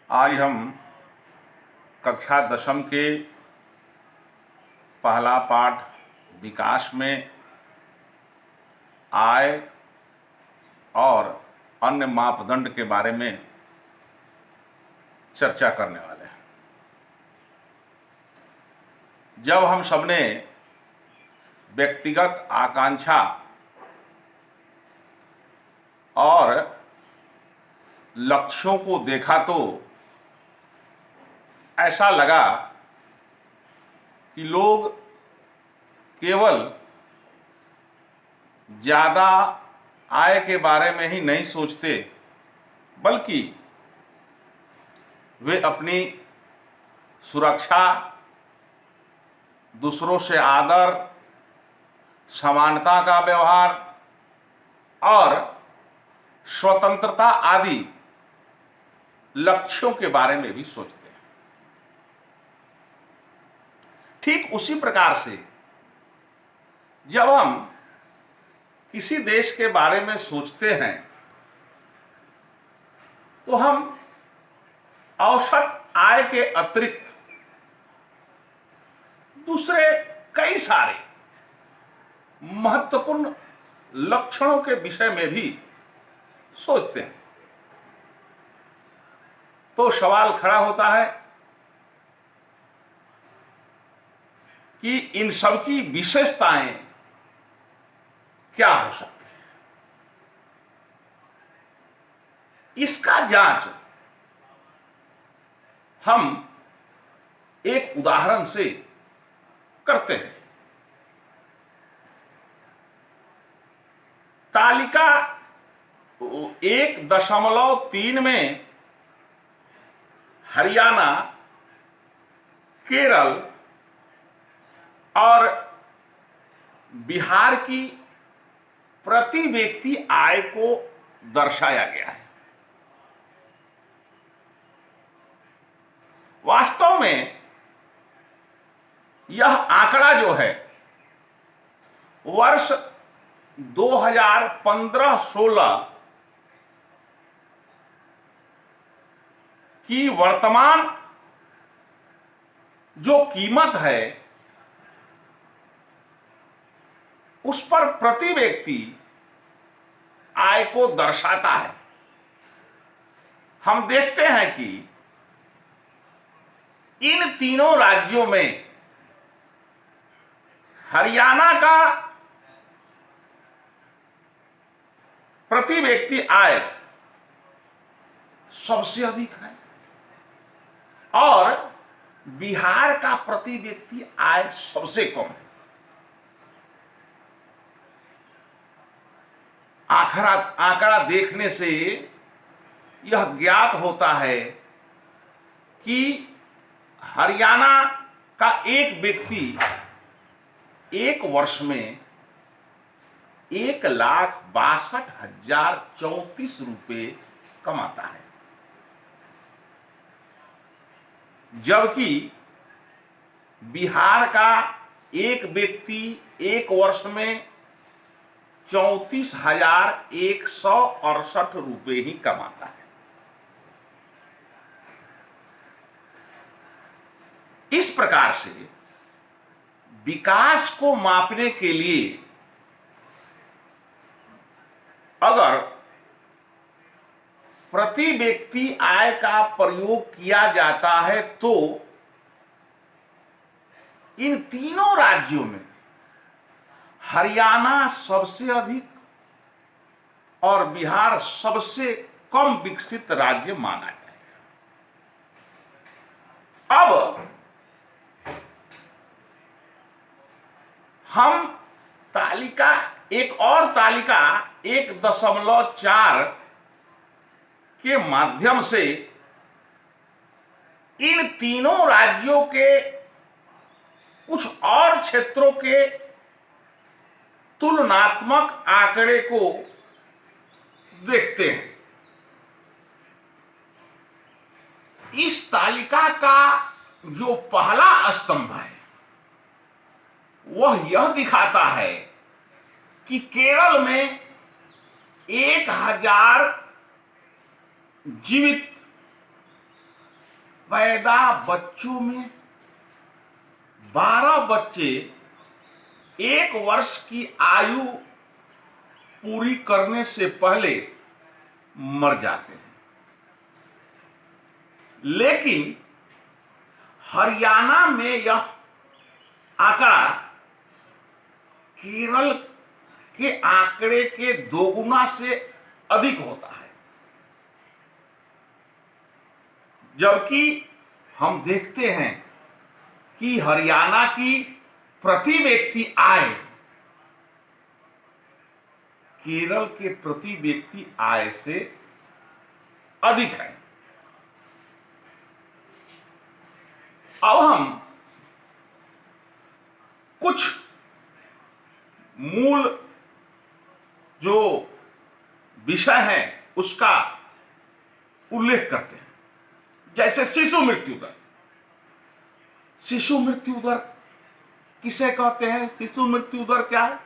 आज हम कक्षा 10वीं के पहला पाठ विकास में आय और अन्य मापदंड के बारे में चर्चा करने वाले हैं। जब हम सबने व्यक्तिगत आकांक्षा और लक्ष्यों को देखा तो ऐसा लगा कि लोग केवल ज़्यादा आय के बारे में ही नहीं सोचते, बल्कि वे अपनी सुरक्षा, दूसरों से आदर, समानता का व्यवहार और स्वतंत्रता आदि लक्ष्यों के बारे में भी सोचते हैं। ठीक उसी प्रकार से जब हम किसी देश के बारे में सोचते हैं तो हम औसत आय के अतिरिक्त दूसरे कई सारे महत्वपूर्ण लक्षणों के विषय में भी सोचते हैं। तो सवाल खड़ा होता है कि इन सब की विशेषताएं क्या हो सकती है। इसका जांच हम एक उदाहरण से करते हैं। तालिका 1.3 में हरियाणा, केरल और बिहार की प्रति व्यक्ति आय को दर्शाया गया है। वास्तव में यह आंकड़ा जो है वर्ष 2015-16 की वर्तमान जो कीमत है उस पर प्रति व्यक्ति आय को दर्शाता है। हम देखते हैं कि इन तीनों राज्यों में हरियाणा का प्रति व्यक्ति आय सबसे अधिक है और बिहार का प्रति व्यक्ति आय सबसे कम है। आंकड़ा देखने से यह ज्ञात होता है कि हरियाणा का एक व्यक्ति एक वर्ष में 1,62,034 रुपये कमाता है, जबकि बिहार का एक व्यक्ति एक वर्ष में 34,168 रुपये ही कमाता है। इस प्रकार से विकास को मापने के लिए अगर प्रति व्यक्ति आय का प्रयोग किया जाता है तो इन तीनों राज्यों में हरियाणा सबसे अधिक और बिहार सबसे कम विकसित राज्य माना जाएगा। अब हम एक और तालिका 1.4 के माध्यम से इन तीनों राज्यों के कुछ और क्षेत्रों के तुलनात्मक आंकड़े को देखते हैं। इस तालिका का जो पहला स्तंभ है वह यह दिखाता है कि केरल में 1,000 जीवित पैदा बच्चों में 12 बच्चे 1 वर्ष की आयु पूरी करने से पहले मर जाते हैं। लेकिन हरियाणा में यह आंकड़ा केरल के आंकड़े के दोगुना से अधिक होता है। जबकि हम देखते हैं कि हरियाणा की प्रति व्यक्ति आय केरल के प्रति व्यक्ति आय से अधिक है। अब हम कुछ मूल जो विषय है उसका उल्लेख करते हैं। जैसे शिशु मृत्यु दर। शिशु मृत्यु दर किसे कहते हैं? शिशु मृत्यु दर क्या है?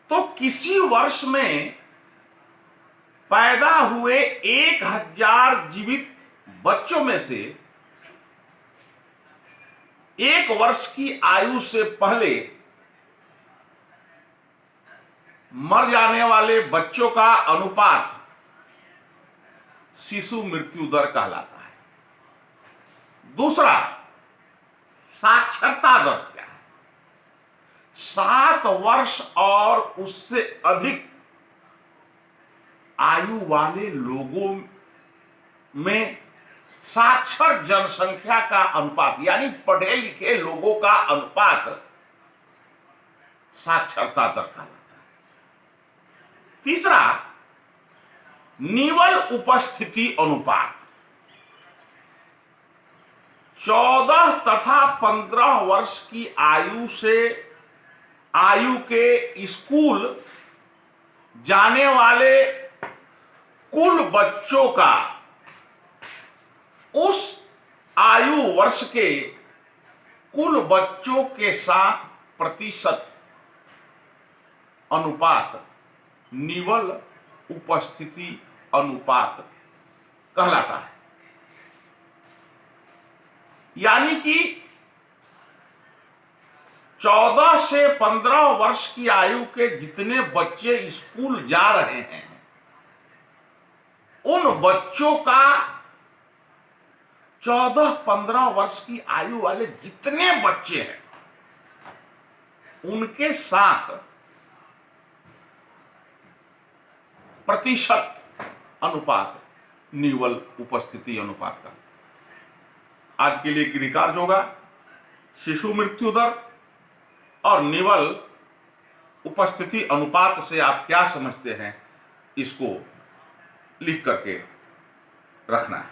तो किसी वर्ष में पैदा हुए 1000 जीवित बच्चों में से 1 वर्ष की आयु से पहले मर जाने वाले बच्चों का अनुपात शिशु मृत्यु दर कहलाता है। दूसरा, साक्षरता दर क्या है? 7 वर्ष और उससे अधिक आयु वाले लोगों में साक्षर जनसंख्या का अनुपात यानी पढ़े लिखे लोगों का अनुपात साक्षरता दर कहलाता है। तीसरा, निवल उपस्थिति अनुपात। 14 तथा 15 वर्ष की आयु के स्कूल जाने वाले कुल बच्चों का उस आयु वर्ष के कुल बच्चों के साथ प्रतिशत अनुपात निवल उपस्थिति अनुपात कहलाता है। यानी कि 14 से 15 वर्ष की आयु के जितने बच्चे स्कूल जा रहे हैं उन बच्चों का 14-15 वर्ष की आयु वाले जितने बच्चे हैं उनके साथ प्रतिशत अनुपात निवल उपस्थिति अनुपात का। आज के लिए गृहकार्य होगा शिशु मृत्यु दर और निवल उपस्थिति अनुपात से आप क्या समझते हैं, इसको लिख करके रखना है।